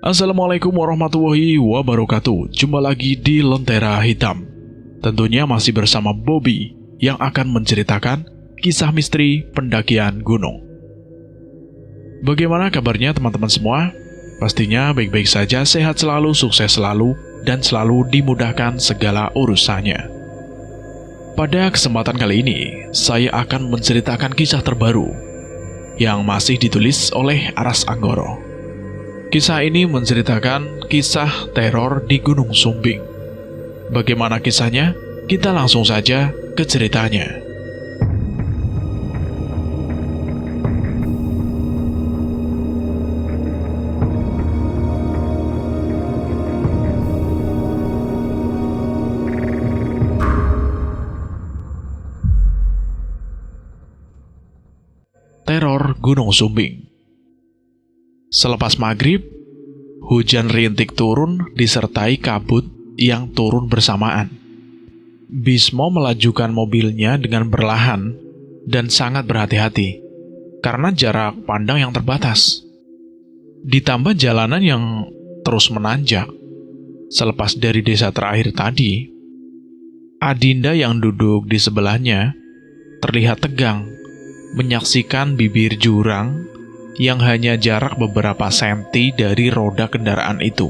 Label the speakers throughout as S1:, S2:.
S1: Assalamualaikum warahmatullahi wabarakatuh. Jumpa lagi di Lentera Hitam. Tentunya masih bersama Bobby yang akan menceritakan kisah misteri pendakian gunung. Bagaimana kabarnya teman-teman semua? Pastinya baik-baik saja, sehat selalu, sukses selalu, dan selalu dimudahkan segala urusannya. Pada kesempatan kali ini, saya akan menceritakan kisah terbaru yang masih ditulis oleh Aras Anggoro. Kisah ini menceritakan kisah teror di Gunung Sumbing. Bagaimana kisahnya? Kita langsung saja ke ceritanya. Teror Gunung Sumbing. Selepas maghrib, hujan rintik turun disertai kabut yang turun bersamaan. Bismo melajukan mobilnya dengan perlahan dan sangat berhati-hati karena jarak pandang yang terbatas. Ditambah jalanan yang terus menanjak. Selepas dari desa terakhir tadi, Adinda yang duduk di sebelahnya terlihat tegang menyaksikan bibir jurang yang hanya jarak beberapa senti dari roda kendaraan itu.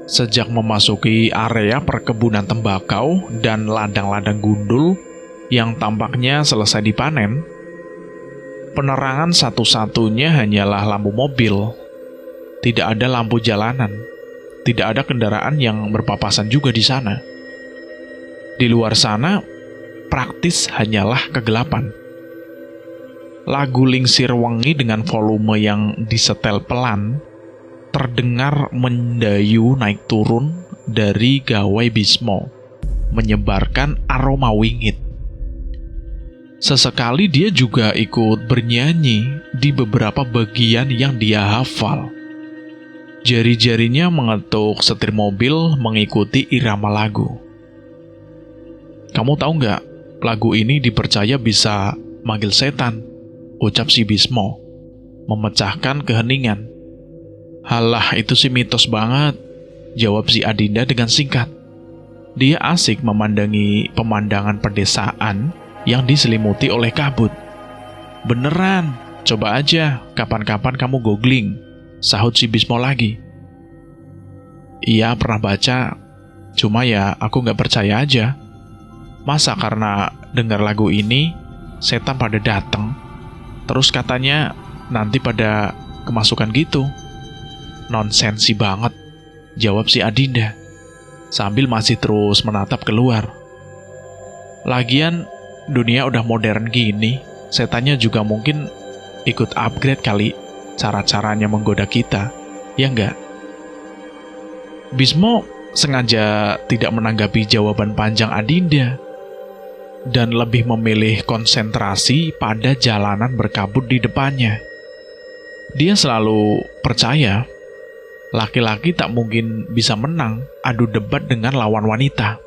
S1: Sejak memasuki area perkebunan tembakau dan ladang-ladang gundul yang tampaknya selesai dipanen, penerangan satu-satunya hanyalah lampu mobil. Tidak ada lampu jalanan, tidak ada kendaraan yang berpapasan juga di sana. Di luar sana, praktis hanyalah kegelapan. Lagu Lingsir Wengi dengan volume yang disetel pelan terdengar mendayu naik turun dari gawai Bismo, menyebarkan aroma wingit. Sesekali dia juga ikut bernyanyi di beberapa bagian yang dia hafal. Jari-jarinya mengetuk setir mobil mengikuti irama lagu. "Kamu tahu nggak, lagu ini dipercaya bisa manggil setan," ucap si Bismo, memecahkan keheningan. "Halah, itu sih mitos banget," jawab si Adinda dengan singkat. Dia asik memandangi pemandangan pedesaan yang diselimuti oleh kabut. "Beneran, coba aja, kapan-kapan kamu googling," sahut si Bismo lagi. "Iya, pernah baca, cuma ya aku nggak percaya aja. Masa karena dengar lagu ini, setan pada datang? Terus katanya nanti pada kemasukan gitu." "Nonsensi banget," jawab si Adinda, sambil masih terus menatap keluar. "Lagian dunia udah modern gini, setannya juga mungkin ikut upgrade kali cara-caranya menggoda kita, ya enggak?" Bismo sengaja tidak menanggapi jawaban panjang Adinda dan lebih memilih konsentrasi pada jalanan berkabut di depannya. Dia selalu percaya laki-laki tak mungkin bisa menang adu debat dengan lawan wanita.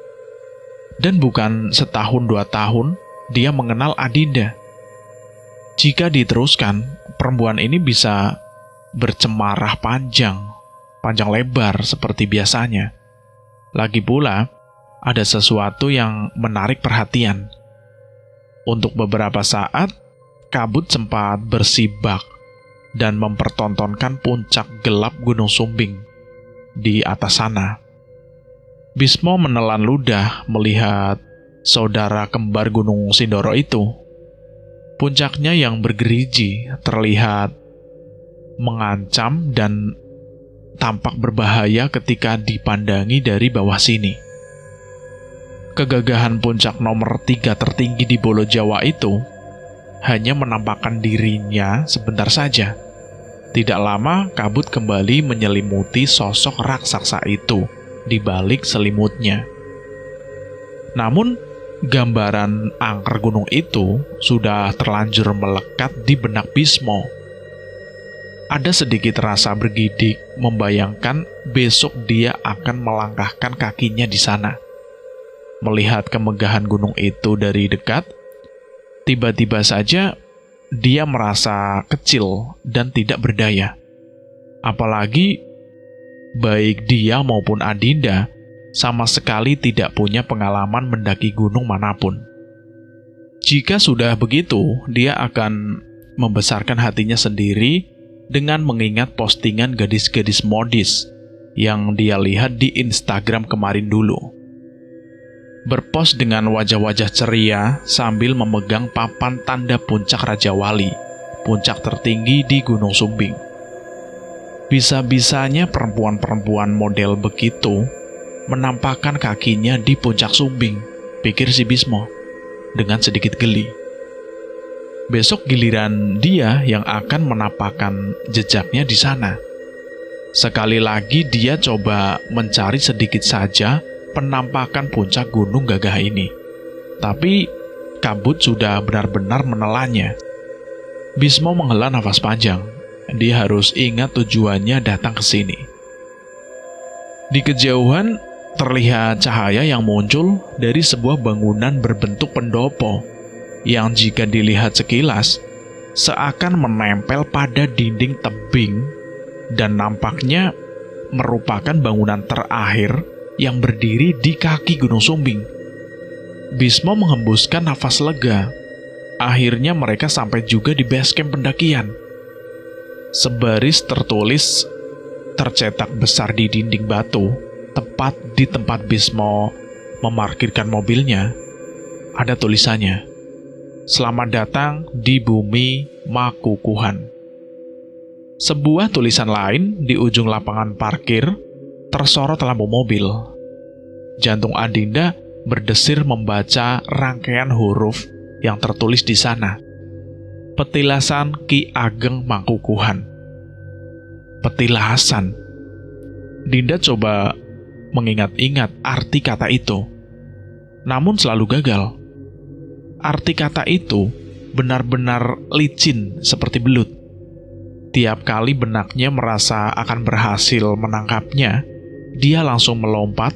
S1: Dan bukan setahun 2 tahun dia mengenal Adinda. Jika diteruskan, perempuan ini bisa bercemarah panjang lebar seperti biasanya. Lagi pula, ada sesuatu yang menarik perhatian. Untuk beberapa saat, kabut sempat bersibak dan mempertontonkan puncak gelap Gunung Sumbing di atas sana. Bismo menelan ludah melihat saudara kembar Gunung Sindoro itu. Puncaknya yang bergerigi terlihat mengancam dan tampak berbahaya ketika dipandangi dari bawah sini. Kegagahan puncak nomor 3 tertinggi di Bolo Jawa itu hanya menampakkan dirinya sebentar saja. Tidak lama, kabut kembali menyelimuti sosok raksasa itu di balik selimutnya. Namun, gambaran angker gunung itu sudah terlanjur melekat di benak Bismo. Ada sedikit rasa bergidik membayangkan besok dia akan melangkahkan kakinya di sana. Melihat kemegahan gunung itu dari dekat, tiba-tiba saja dia merasa kecil dan tidak berdaya. Apalagi Baik dia maupun Adinda sama sekali tidak punya pengalaman mendaki gunung manapun. Jika sudah begitu, dia akan membesarkan hatinya sendiri dengan mengingat postingan gadis-gadis modis yang dia lihat di Instagram kemarin dulu. Berpos dengan wajah-wajah ceria sambil memegang papan tanda puncak Raja Wali, puncak tertinggi di Gunung Sumbing. Bisa-bisanya perempuan-perempuan model begitu menampakkan kakinya di puncak Sumbing, pikir si Bismo dengan sedikit geli. Besok giliran dia yang akan menampakkan jejaknya di sana. Sekali lagi dia coba mencari sedikit saja penampakan puncak Gunung Gagah ini. Tapi kabut sudah benar-benar menelannya. Bismo menghela nafas panjang. Dia harus ingat tujuannya datang ke sini. Di kejauhan terlihat cahaya yang muncul dari sebuah bangunan berbentuk pendopo yang jika dilihat sekilas seakan menempel pada dinding tebing dan nampaknya merupakan bangunan terakhir yang berdiri di kaki Gunung Sumbing. Bismo menghembuskan nafas lega. Akhirnya mereka sampai juga di base camp pendakian. Sebaris tertulis tercetak besar di dinding batu, tepat di tempat Bismo memarkirkan mobilnya, ada tulisannya, "Selamat datang di bumi Makukuhan." Sebuah tulisan lain di ujung lapangan parkir tersorot lampu mobil. Jantung Adinda berdesir membaca rangkaian huruf yang tertulis di sana. Petilasan Ki Ageng Mangkukuhan. Petilasan. Dinda coba mengingat-ingat arti kata itu, namun selalu gagal. Arti kata itu benar-benar licin seperti belut. Tiap kali benaknya merasa akan berhasil menangkapnya, dia langsung melompat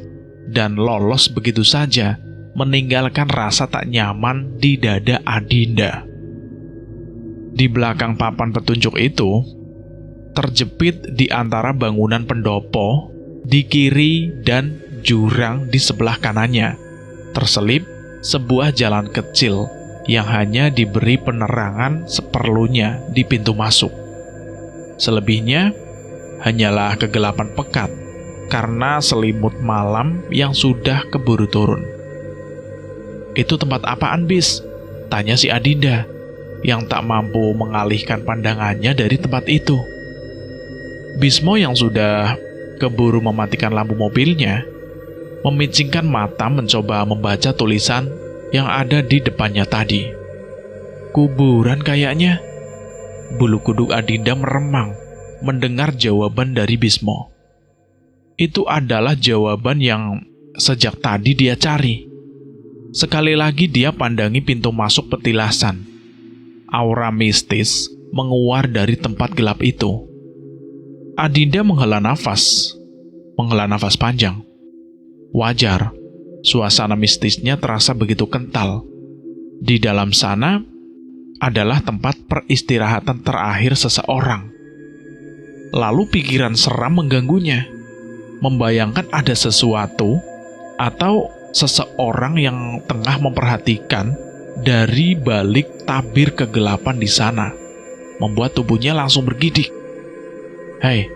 S1: dan lolos begitu saja, meninggalkan rasa tak nyaman di dada Adinda. Di belakang papan petunjuk itu, terjepit di antara bangunan pendopo, di kiri dan jurang di sebelah kanannya, terselip sebuah jalan kecil yang hanya diberi penerangan seperlunya di pintu masuk. Selebihnya hanyalah kegelapan pekat karena selimut malam yang sudah keburu turun. "Itu tempat apaan, Bis?" tanya si Adinda, yang tak mampu mengalihkan pandangannya dari tempat itu. Bismo yang sudah keburu mematikan lampu mobilnya, memicingkan mata mencoba membaca tulisan yang ada di depannya tadi. "Kuburan kayaknya." Bulu kuduk Adinda meremang mendengar jawaban dari Bismo. Itu adalah jawaban yang sejak tadi dia cari. Sekali lagi dia pandangi pintu masuk petilasan. Aura mistis menguar dari tempat gelap itu. Adinda menghela nafas panjang. Wajar, suasana mistisnya terasa begitu kental. Di dalam sana adalah tempat peristirahatan terakhir seseorang. Lalu pikiran seram mengganggunya, membayangkan ada sesuatu atau seseorang yang tengah memperhatikan dari balik tabir kegelapan di sana, membuat tubuhnya langsung bergidik. "Hei,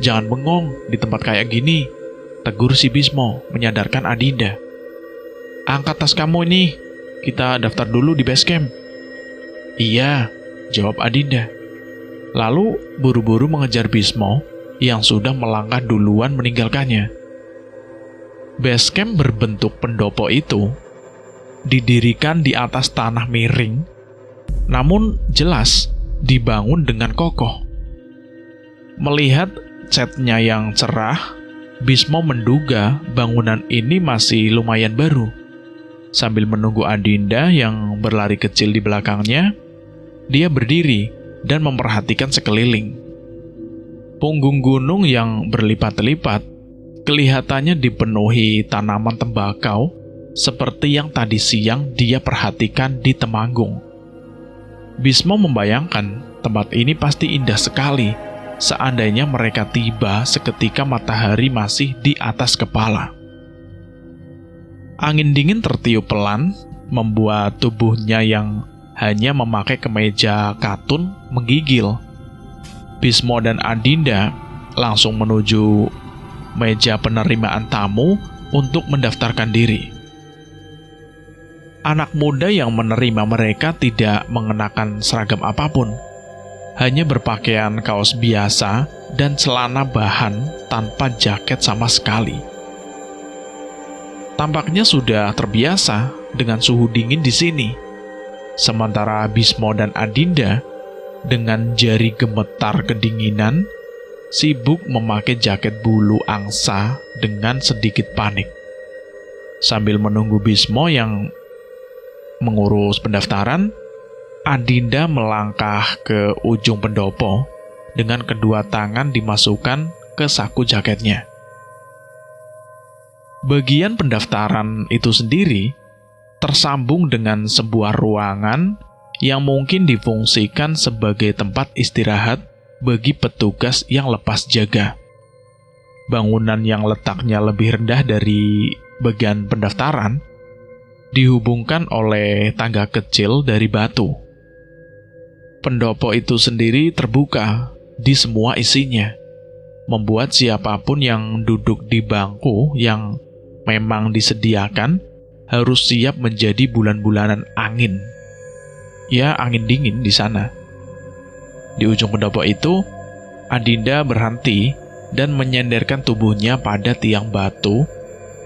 S1: jangan bengong di tempat kayak gini," tegur si Bismo menyadarkan Adinda. "Angkat tas kamu ini, kita daftar dulu di base camp." "Iya," jawab Adinda. Lalu buru-buru mengejar Bismo yang sudah melangkah duluan meninggalkannya. Base camp berbentuk pendopo itu didirikan di atas tanah miring, namun jelas dibangun dengan kokoh. Melihat catnya yang cerah, Bismo menduga bangunan ini masih lumayan baru. Sambil menunggu Adinda yang berlari kecil di belakangnya, dia berdiri dan memperhatikan sekeliling. Punggung gunung yang berlipat-lipat kelihatannya dipenuhi tanaman tembakau seperti yang tadi siang dia perhatikan di Temanggung. Bismo membayangkan tempat ini pasti indah sekali seandainya mereka tiba seketika matahari masih di atas kepala. Angin dingin tertiup pelan, membuat tubuhnya yang hanya memakai kemeja katun menggigil. Bismo dan Adinda langsung menuju meja penerimaan tamu untuk mendaftarkan diri. Anak muda yang menerima mereka tidak mengenakan seragam apapun, hanya berpakaian kaos biasa dan celana bahan tanpa jaket sama sekali. Tampaknya sudah terbiasa dengan suhu dingin di sini. Sementara Bismo dan Adinda dengan jari gemetar kedinginan sibuk memakai jaket bulu angsa dengan sedikit panik. Sambil menunggu Bismo yang mengurus pendaftaran, Adinda melangkah ke ujung pendopo dengan kedua tangan dimasukkan ke saku jaketnya. Bagian pendaftaran itu sendiri tersambung dengan sebuah ruangan yang mungkin difungsikan sebagai tempat istirahat bagi petugas yang lepas jaga. Bangunan yang letaknya lebih rendah dari bagian pendaftaran dihubungkan oleh tangga kecil dari batu. Pendopo itu sendiri terbuka di semua isinya, membuat siapapun yang duduk di bangku yang memang disediakan harus siap menjadi bulan-bulanan angin. Ya, angin dingin di sana. Di ujung pendopo itu, Adinda berhenti dan menyenderkan tubuhnya pada tiang batu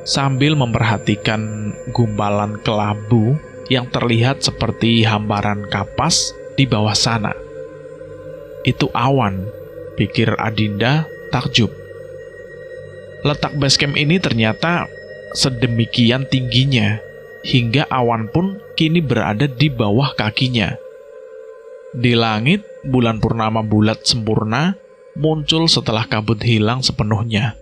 S1: sambil memperhatikan gumpalan kelabu yang terlihat seperti hamparan kapas di bawah sana. Itu awan, pikir Adinda takjub. Letak basecamp ini ternyata sedemikian tingginya, hingga awan pun kini berada di bawah kakinya. Di langit, bulan purnama bulat sempurna muncul setelah kabut hilang sepenuhnya.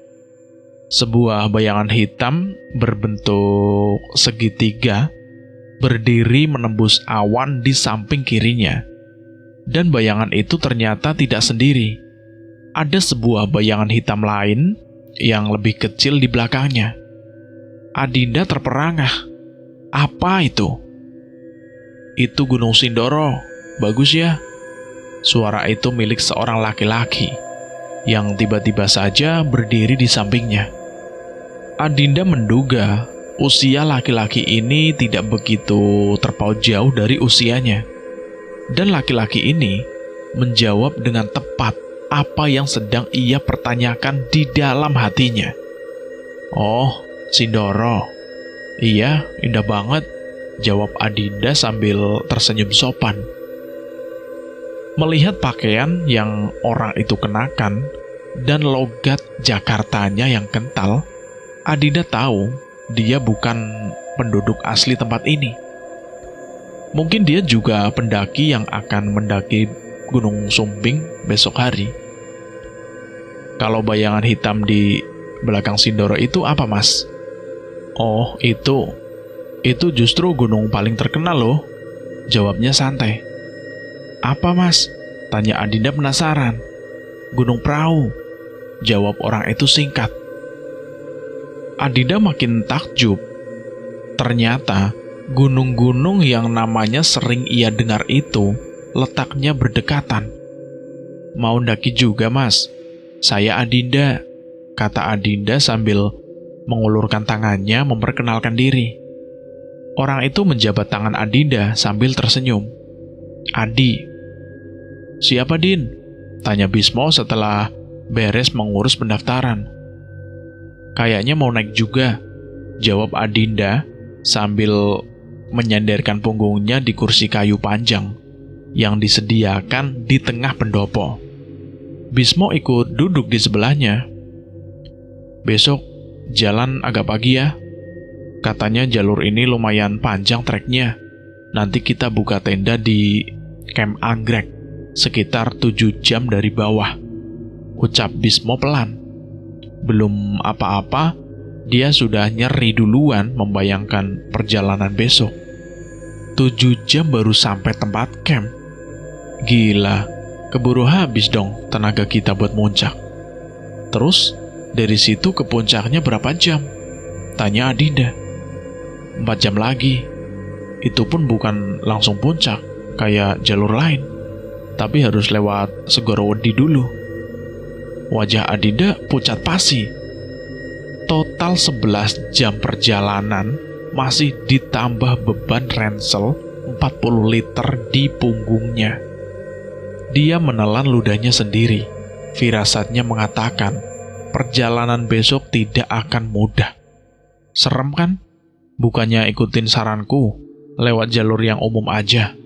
S1: Sebuah bayangan hitam berbentuk segitiga berdiri menembus awan di samping kirinya. Dan bayangan itu ternyata tidak sendiri. Ada sebuah bayangan hitam lain yang lebih kecil di belakangnya. Adinda terperangah. Apa itu? Itu Gunung Sindoro. Bagus ya. Suara itu milik seorang laki-laki yang tiba-tiba saja berdiri di sampingnya. Adinda menduga usia laki-laki ini tidak begitu terpaut jauh dari usianya. Dan laki-laki ini menjawab dengan tepat apa yang sedang ia pertanyakan di dalam hatinya. Oh, Sindoro. Iya, indah banget, jawab Adinda sambil tersenyum sopan. Melihat pakaian yang orang itu kenakan dan logat Jakartanya yang kental, Adinda tahu dia bukan penduduk asli tempat ini. Mungkin dia juga pendaki yang akan mendaki Gunung Sumbing besok hari. Kalau bayangan hitam di belakang Sindoro itu apa, Mas? Oh, itu justru gunung paling terkenal loh, jawabnya santai. Apa, Mas? Tanya Adinda penasaran. Gunung Prau, jawab orang itu singkat. Adinda makin takjub. Ternyata gunung-gunung yang namanya sering ia dengar itu letaknya berdekatan. Mau ndaki juga, Mas? Saya Adinda, kata Adinda sambil mengulurkan tangannya memperkenalkan diri. Orang itu menjabat tangan Adinda sambil tersenyum. Adi. Siapa, Din? Tanya Bismo setelah beres mengurus pendaftaran. Kayaknya mau naik juga, jawab Adinda sambil menyandarkan punggungnya di kursi kayu panjang yang disediakan di tengah pendopo. Bismo ikut duduk di sebelahnya. Besok jalan agak pagi ya. Katanya jalur ini lumayan panjang treknya. Nanti kita buka tenda di Camp Anggrek, sekitar 7 jam dari bawah, ucap Bismo pelan. Belum apa-apa, dia sudah nyeri duluan membayangkan perjalanan besok. 7 jam baru sampai tempat camp. Gila, Keburu habis dong tenaga kita buat muncak. Terus, dari situ ke puncaknya berapa jam? Tanya Adinda. 4 jam lagi. Itu pun bukan langsung puncak, kayak jalur lain. Tapi harus lewat Segorowedi dulu. Wajah Adinda pucat pasi. Total 11 jam perjalanan, masih ditambah beban ransel 40 liter di punggungnya. Dia menelan ludahnya sendiri. Firasatnya mengatakan, perjalanan besok tidak akan mudah. Serem kan? Bukannya ikutin saranku, lewat jalur yang umum aja.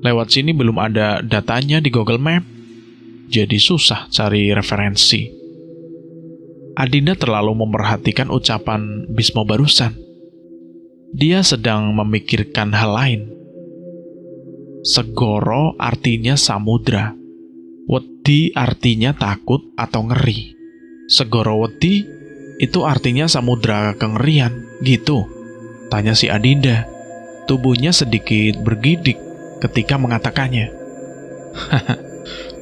S1: Lewat sini belum ada datanya di Google Map. Jadi susah cari referensi. Adinda terlalu memperhatikan ucapan Bismo barusan. Dia sedang memikirkan hal lain. Segoro artinya samudra. Wedi artinya takut atau ngeri. Segorowedi itu artinya samudra kengerian, gitu. Tanya si Adinda. Tubuhnya sedikit bergidik ketika mengatakannya.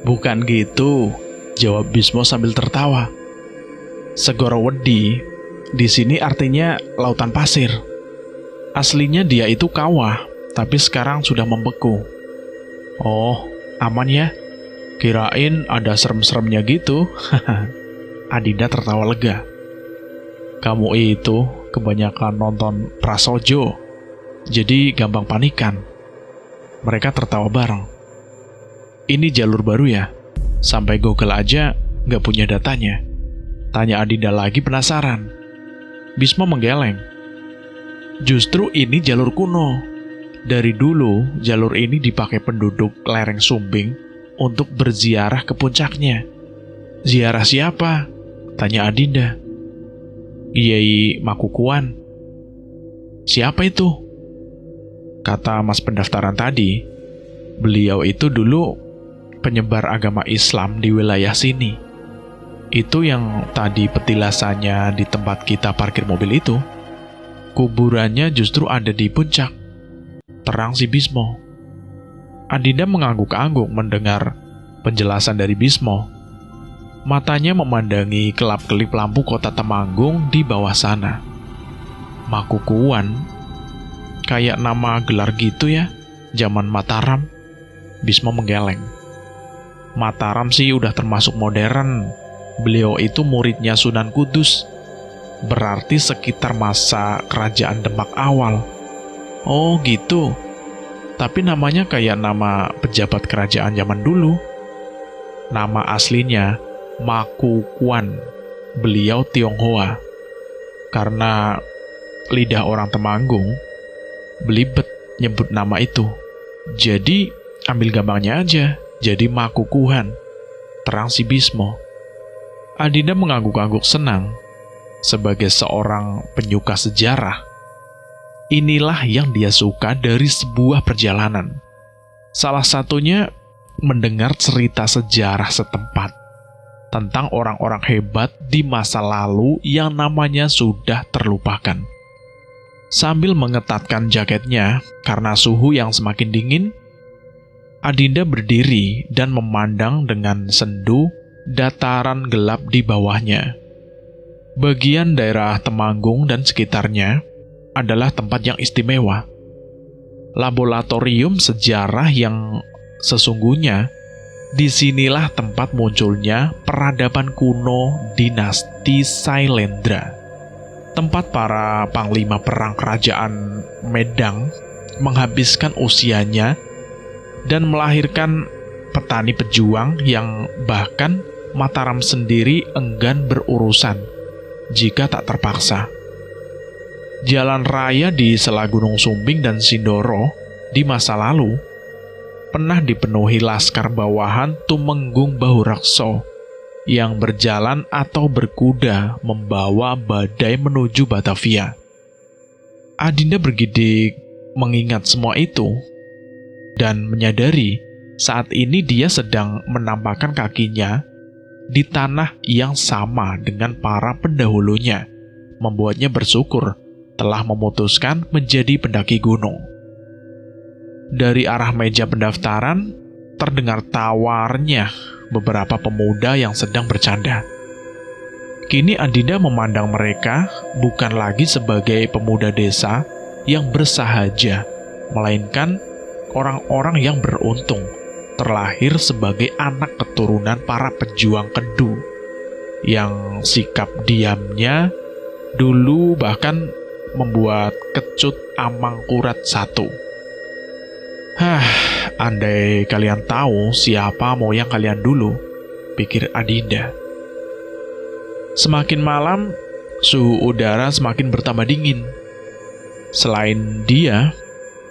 S1: Bukan gitu, jawab Bismo sambil tertawa. Segorowedi di sini artinya lautan pasir. Aslinya dia itu kawah, tapi sekarang sudah membeku. Oh, aman ya? Kirain ada serem-seremnya gitu. Adinda tertawa lega. Kamu itu kebanyakan nonton Prasojo, jadi gampang panikan. Mereka tertawa bareng. Ini jalur baru ya? Sampai Google aja nggak punya datanya. Tanya Adinda lagi penasaran. Bismo menggeleng. Justru ini jalur kuno. Dari dulu, jalur ini dipakai penduduk lereng Sumbing untuk berziarah ke puncaknya. Ziarah siapa? Tanya Adinda. Kiai Makukuwan. Siapa itu? Kata mas pendaftaran tadi, beliau itu dulu penyebar agama Islam di wilayah sini. Itu yang tadi petilasannya di tempat kita parkir mobil itu. Kuburannya justru ada di puncak. Terang si Bismo. Adinda mengangguk-angguk mendengar penjelasan dari Bismo. Matanya memandangi kelap-kelip lampu kota Temanggung di bawah sana. Makukuwan, kayak nama gelar gitu ya, zaman Mataram. Bismo menggeleng. Mataram sih udah termasuk modern. Beliau itu muridnya Sunan Kudus. Berarti sekitar masa kerajaan Demak awal. Oh gitu. Tapi namanya kayak nama pejabat kerajaan zaman dulu. Nama aslinya Makukuwan. Beliau Tionghoa. Karena lidah orang Temanggung belibet nyebut nama itu. Jadi ambil gampangnya aja, jadi Makukuhan. Terang si Bismo. Adinda mengangguk-angguk senang. Sebagai seorang penyuka sejarah, inilah yang dia suka dari sebuah perjalanan. Salah satunya mendengar cerita sejarah setempat tentang orang-orang hebat di masa lalu yang namanya sudah terlupakan. Sambil mengetatkan jaketnya karena suhu yang semakin dingin, Adinda berdiri dan memandang dengan sendu dataran gelap di bawahnya. Bagian daerah Temanggung dan sekitarnya adalah tempat yang istimewa. Laboratorium sejarah yang sesungguhnya. Disinilah tempat munculnya peradaban kuno dinasti Sailendra. Tempat para panglima perang kerajaan Medang menghabiskan usianya dan melahirkan petani pejuang yang bahkan Mataram sendiri enggan berurusan jika tak terpaksa. Jalan raya di Sela Gunung Sumbing dan Sindoro di masa lalu pernah dipenuhi laskar bawahan Tumenggung Bahurakso yang berjalan atau berkuda membawa badai menuju Batavia. Adinda bergidik mengingat semua itu dan menyadari saat ini dia sedang menampakkan kakinya di tanah yang sama dengan para pendahulunya, membuatnya bersyukur telah memutuskan menjadi pendaki gunung. Dari arah meja pendaftaran, terdengar tawarnya beberapa pemuda yang sedang bercanda. Kini Adinda memandang mereka bukan lagi sebagai pemuda desa yang bersahaja, melainkan orang-orang yang beruntung, terlahir sebagai anak keturunan para pejuang Kedu, yang sikap diamnya dulu bahkan membuat kecut Amangkurat I. Andai kalian tahu siapa moyang kalian dulu, pikir Adinda. Semakin malam, suhu udara semakin bertambah dingin. Selain dia,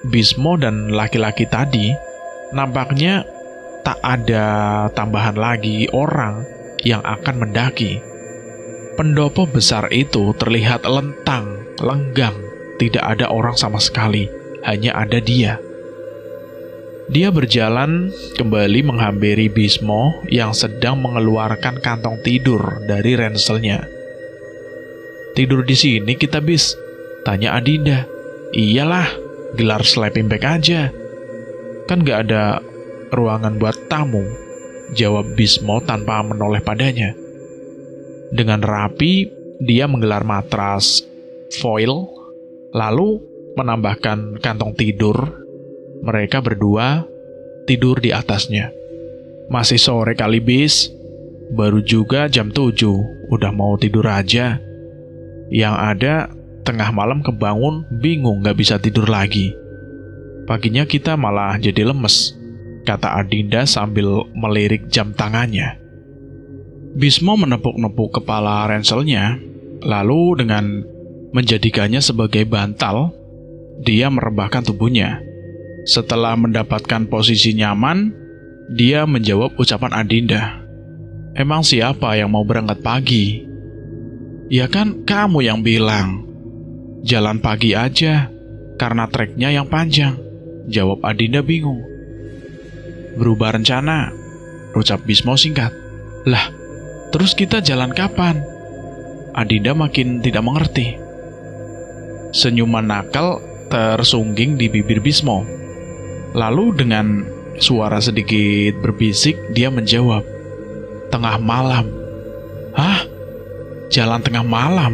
S1: Bismo dan laki-laki tadi, nampaknya tak ada tambahan lagi orang yang akan mendaki. Pendopo besar itu terlihat lentang, lenggang, tidak ada orang sama sekali, hanya ada dia. Dia berjalan kembali menghampiri Bismo yang sedang mengeluarkan kantong tidur dari ranselnya. "Tidur di sini kita, Bis?" tanya Adinda. "Iyalah, gelar sleeping bag aja. Kan gak ada ruangan buat tamu," jawab Bismo tanpa menoleh padanya. Dengan rapi, dia menggelar matras foil, lalu menambahkan kantong tidur. Mereka berdua tidur di atasnya. "Masih sore kali, Bis. Baru juga jam 7, udah mau tidur aja. Yang ada, tengah malam kebangun, bingung gak bisa tidur lagi. Paginya kita malah jadi lemes," kata Adinda sambil melirik jam tangannya. Bismo menepuk-nepuk kepala ranselnya, lalu dengan menjadikannya sebagai bantal, dia merebahkan tubuhnya. Setelah mendapatkan posisi nyaman, dia menjawab ucapan Adinda. "Emang siapa yang mau berangkat pagi?" "Ya kan kamu yang bilang. Jalan pagi aja, karena treknya yang panjang," jawab Adinda bingung. "Berubah rencana," ucap Bismo singkat. "Lah, terus kita jalan kapan?" Adinda makin tidak mengerti. Senyuman nakal tersungging di bibir Bismo. Lalu dengan suara sedikit berbisik, dia menjawab, "Tengah malam." "Hah? Jalan tengah malam?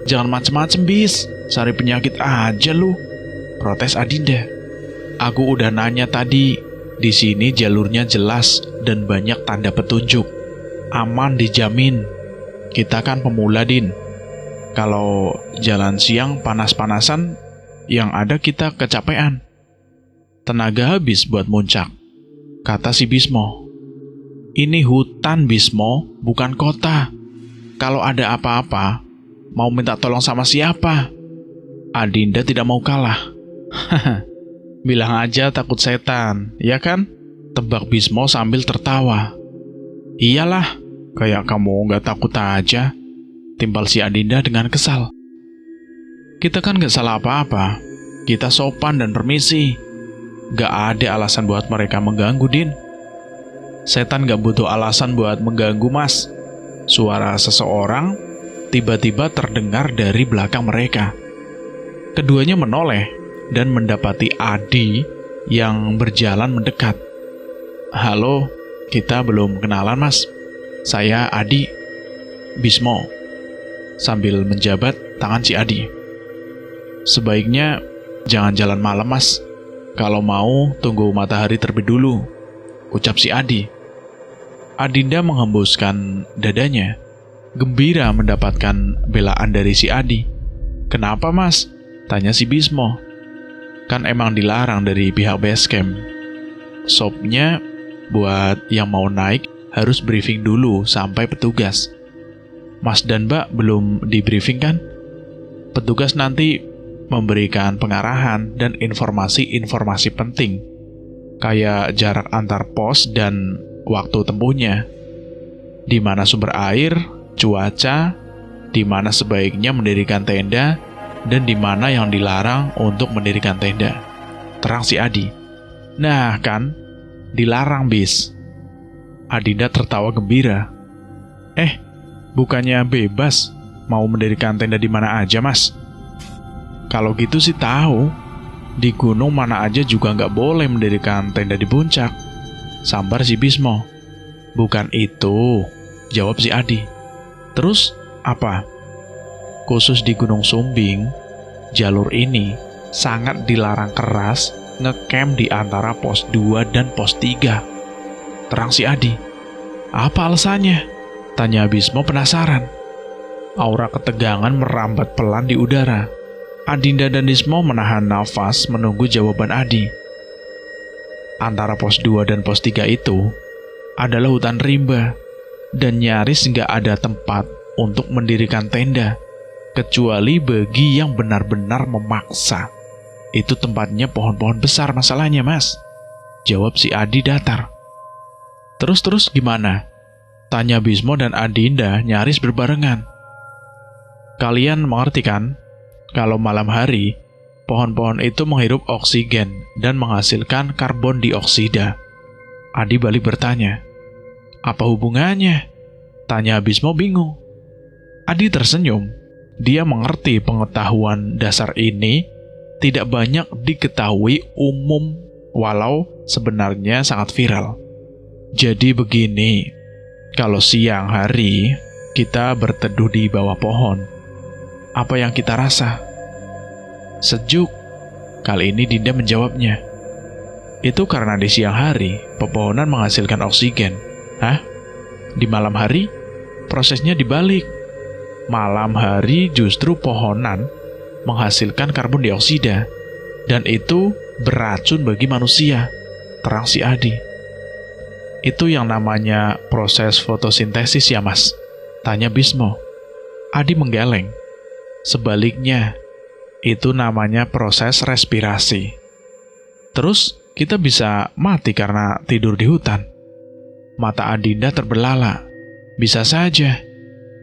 S1: Jangan macem-macem, Bis. Cari penyakit aja lu," protes Adinda. "Aku udah nanya tadi. Di sini jalurnya jelas dan banyak tanda petunjuk. Aman dijamin. Kita kan pemula, Din. Kalau jalan siang panas-panasan, yang ada kita kecapean. Tenaga habis buat muncak," kata si Bismo. "Ini hutan, Bismo, bukan kota. Kalau ada apa-apa, mau minta tolong sama siapa?" Adinda tidak mau kalah. "Haha, bilang aja takut setan, ya kan?" tebak Bismo sambil tertawa. "Iyalah, kayak kamu gak takut aja," timpal si Adinda dengan kesal. "Kita kan gak salah apa-apa. Kita sopan dan permisi. Gak ada alasan buat mereka mengganggu, Din." "Setan gak butuh alasan buat mengganggu, Mas." Suara seseorang tiba-tiba terdengar dari belakang mereka. Keduanya menoleh dan mendapati Adi yang berjalan mendekat. "Halo, kita belum kenalan, Mas. Saya Adi." Bismo sambil menjabat tangan si Adi. "Sebaiknya jangan jalan malam, Mas. Kalau mau, tunggu matahari terbit dulu," ucap si Adi. Adinda menghembuskan dadanya, gembira mendapatkan belaan dari si Adi. "Kenapa, Mas?" tanya si Bismo. "Kan emang dilarang dari pihak base camp. Shopnya buat yang mau naik harus briefing dulu sampai petugas. Mas dan Mbak belum di briefing kan? Petugas nanti memberikan pengarahan dan informasi-informasi penting, kayak jarak antar pos dan waktu tempuhnya, di mana sumber air, cuaca, di mana sebaiknya mendirikan tenda, dan di mana yang dilarang untuk mendirikan tenda," terang si Adi. "Nah kan, dilarang, Bis." Adinda tertawa gembira. Bukannya bebas mau mendirikan tenda di mana aja, Mas?" "Kalau gitu sih tahu. Di gunung mana aja juga nggak boleh mendirikan tenda di puncak. sambar si Bismo. "Bukan itu," jawab si Adi. "Terus apa?" "Khusus di Gunung Sumbing, jalur ini sangat dilarang keras ngecamp di antara pos 2 dan pos 3, terang si Adi. "Apa alasannya?" tanya Bismo penasaran. Aura ketegangan merambat pelan di udara. Adinda dan Bismo menahan nafas menunggu jawaban Adi. Antara pos 2 dan pos 3 itu adalah hutan rimba, dan nyaris nggak ada tempat untuk mendirikan tenda, kecuali bagi yang benar-benar memaksa. Itu tempatnya pohon-pohon besar masalahnya, Mas, jawab si Adi datar. Terus gimana?" tanya Bismo dan Adinda nyaris berbarengan. "Kalian mengerti kan, kalau malam hari pohon-pohon itu menghirup oksigen dan menghasilkan karbon dioksida?" Adi balik bertanya. "Apa hubungannya?" tanya Bismo bingung. Adi tersenyum. Dia mengerti pengetahuan dasar ini tidak banyak diketahui umum, walau sebenarnya sangat viral. "Jadi begini, kalau siang hari kita berteduh di bawah pohon, apa yang kita rasa?" "Sejuk," kali ini Dinda menjawabnya. "Itu karena di siang hari pepohonan menghasilkan oksigen." "Hah? Di malam hari prosesnya dibalik. Malam hari justru pohonan menghasilkan karbon dioksida, dan itu beracun bagi manusia," terang si Adi. "Itu yang namanya proses fotosintesis ya, Mas?" tanya Bismo. Adi menggeleng. "Sebaliknya, itu namanya proses respirasi." "Terus kita bisa mati karena tidur di hutan?" Mata Adinda terbelalak. "Bisa saja,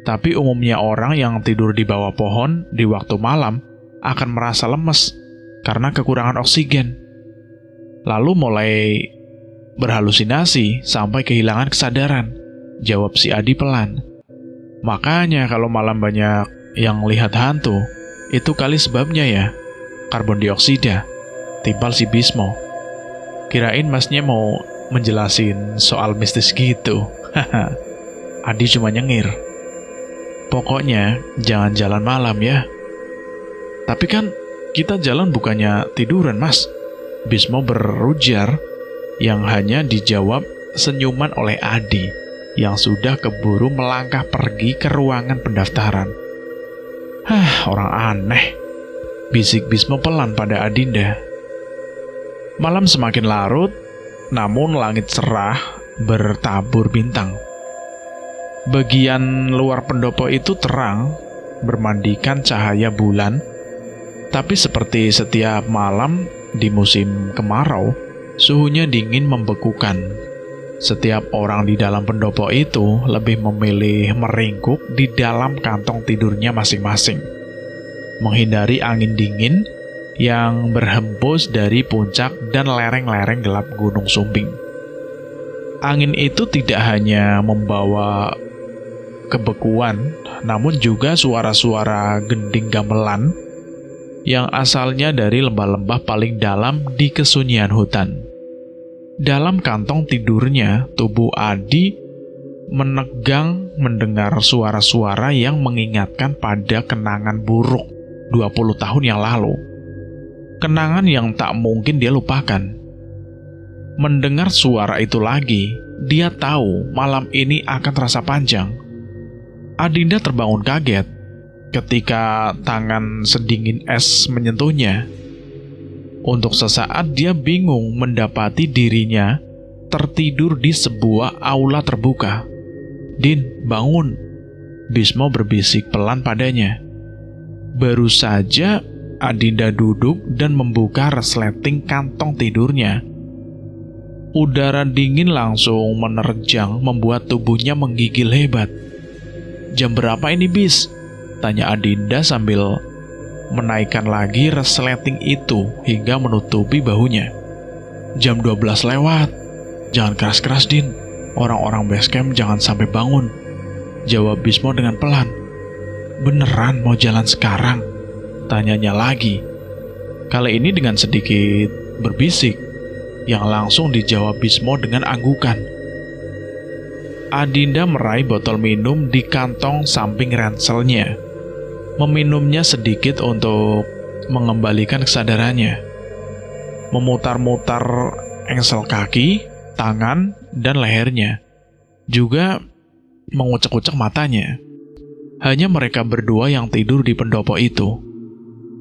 S1: tapi umumnya orang yang tidur di bawah pohon di waktu malam akan merasa lemes karena kekurangan oksigen, lalu mulai berhalusinasi sampai kehilangan kesadaran," jawab si Adi pelan. "Makanya kalau malam banyak yang lihat hantu, itu kali sebabnya ya, karbon dioksida," timpal si Bismo. "Kirain Masnya mau menjelasin soal mistis gitu." Haha. Adi cuma nyengir. "Pokoknya jangan jalan malam ya." "Tapi kan kita jalan bukannya tiduran, Mas," Bismo berujar, yang hanya dijawab senyuman oleh Adi yang sudah keburu melangkah pergi ke ruangan pendaftaran. Orang aneh," bisik Bismo pelan pada Adinda. Malam semakin larut, namun langit cerah bertabur bintang. Bagian luar pendopo itu terang, bermandikan cahaya bulan, tapi seperti setiap malam di musim kemarau, suhunya dingin membekukan. Setiap orang di dalam pendopo itu lebih memilih meringkuk di dalam kantong tidurnya masing-masing, menghindari angin dingin yang berhembus dari puncak dan lereng-lereng gelap Gunung Sumbing. Angin itu tidak hanya membawa kebekuan, namun juga suara-suara gending gamelan yang asalnya dari lembah-lembah paling dalam di kesunyian hutan. Dalam kantong tidurnya, tubuh Adi menegang mendengar suara-suara yang mengingatkan pada kenangan buruk 20 tahun yang lalu. Kenangan yang tak mungkin dia lupakan. Mendengar suara itu lagi, dia tahu malam ini akan terasa panjang. Adinda terbangun kaget ketika tangan sedingin es menyentuhnya. Untuk sesaat dia bingung mendapati dirinya tertidur di sebuah aula terbuka. "Din, bangun," Bismo berbisik pelan padanya. Baru saja Adinda duduk dan membuka resleting kantong tidurnya. Udara dingin langsung menerjang membuat tubuhnya menggigil hebat. "Jam berapa ini, Bis?" tanya Adinda sambil menaikkan lagi resleting itu hingga menutupi bahunya. "Jam 12 lewat. Jangan keras-keras, Din. Orang-orang basecamp jangan sampai bangun," jawab Bismo dengan pelan. "Beneran mau jalan sekarang?" tanyanya lagi. Kali ini dengan sedikit berbisik. yang langsung dijawab Bismo dengan anggukan. Adinda meraih botol minum di kantong samping ranselnya, meminumnya sedikit untuk mengembalikan kesadarannya, memutar-mutar engsel kaki, tangan, dan lehernya, juga mengucek-ucek matanya. Hanya mereka berdua yang tidur di pendopo itu.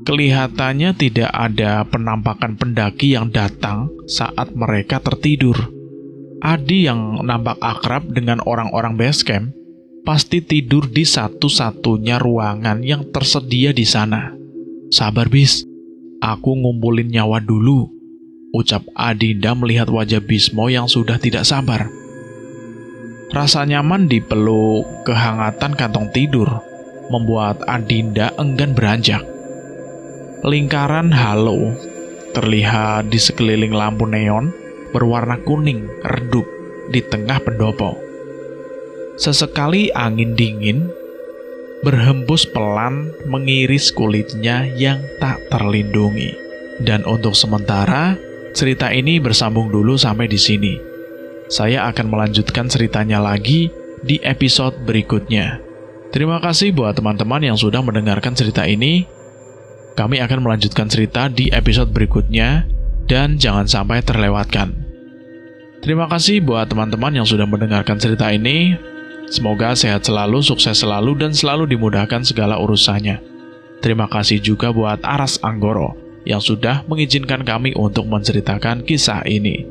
S1: Kelihatannya tidak ada penampakan pendaki yang datang saat mereka tertidur. Adi yang nampak akrab dengan orang-orang base camp pasti tidur di satu-satunya ruangan yang tersedia di sana. "Sabar, Bis. Aku ngumpulin nyawa dulu," ucap Adinda melihat wajah Bismo yang sudah tidak sabar. Rasa nyaman dipeluk kehangatan kantong tidur membuat Adinda enggan beranjak. Lingkaran halo terlihat di sekeliling lampu neon berwarna kuning redup di tengah pendopo. Sesekali angin dingin berhembus pelan mengiris kulitnya yang tak terlindungi. Dan untuk sementara, cerita ini bersambung dulu sampai di sini. Saya akan melanjutkan ceritanya lagi di episode berikutnya. Terima kasih buat teman-teman yang sudah mendengarkan cerita ini. Kami akan melanjutkan cerita di episode berikutnya, dan jangan sampai terlewatkan. Terima kasih buat teman-teman yang sudah mendengarkan cerita ini. Semoga sehat selalu, sukses selalu, dan selalu dimudahkan segala urusannya. Terima kasih juga buat Aras Anggoro yang sudah mengizinkan kami untuk menceritakan kisah ini.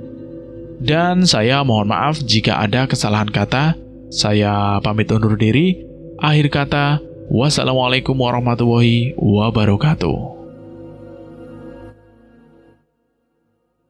S1: Dan saya mohon maaf jika ada kesalahan kata. Saya pamit undur diri. Akhir kata, wassalamualaikum warahmatullahi wabarakatuh.